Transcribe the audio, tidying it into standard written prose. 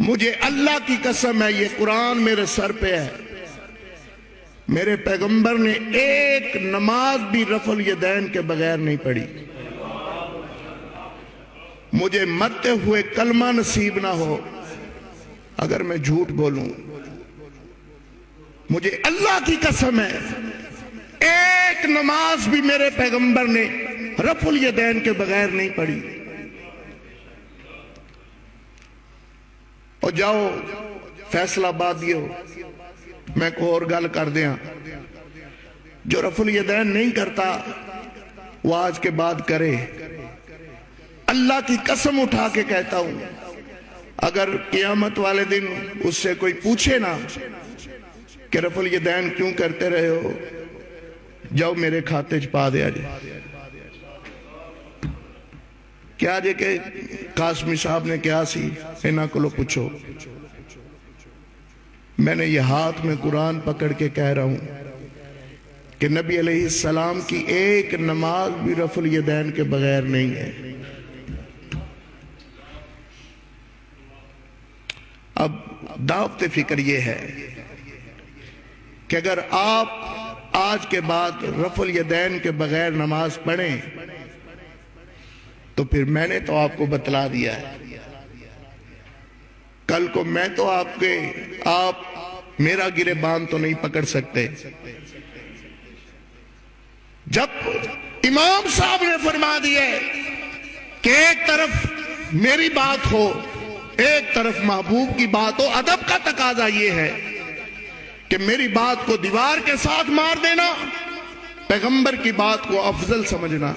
مجھے اللہ کی قسم ہے، یہ قرآن میرے سر پہ ہے، میرے پیغمبر نے ایک نماز بھی رفع الیدین کے بغیر نہیں پڑھی۔ مجھے مرتے ہوئے کلمہ نصیب نہ ہو اگر میں جھوٹ بولوں۔ مجھے اللہ کی قسم ہے، ایک نماز بھی میرے پیغمبر نے رفع الیدین کے بغیر نہیں پڑھی۔ اور جاؤ فیصلہ بادیو، میں کو اور گل کر دیا، جو رفع الیدین نہیں کرتا وہ آج کے بعد کرے۔ اللہ کی قسم اٹھا کے کہتا ہوں، اگر قیامت والے دن اس سے کوئی پوچھے نا کہ رفع الیدین کیوں کرتے رہے ہو، جاؤ میرے کھاتے پا دیا جائے۔ کیا جے کہ قاسمی صاحب نے کیا سی، انہاں کو لو پوچھو۔ میں نے یہ ہاتھ میں قرآن پکڑ کے کہہ رہا ہوں کہ نبی علیہ السلام کی ایک نماز بھی رفع الیدین کے بغیر نہیں ہے۔ اب دعوت فکر یہ ہے کہ اگر آپ آج کے بعد رفع الیدین کے بغیر نماز پڑھیں تو پھر میں نے تو آپ کو بتلا دیا ہے، کل کو میں تو آپ میرا گریبان تو نہیں پکڑ سکتے۔ جب امام صاحب نے فرما دیا کہ ایک طرف میری بات ہو ایک طرف محبوب کی بات ہو، ادب کا تقاضا یہ ہے کہ میری بات کو دیوار کے ساتھ مار دینا، پیغمبر کی بات کو افضل سمجھنا۔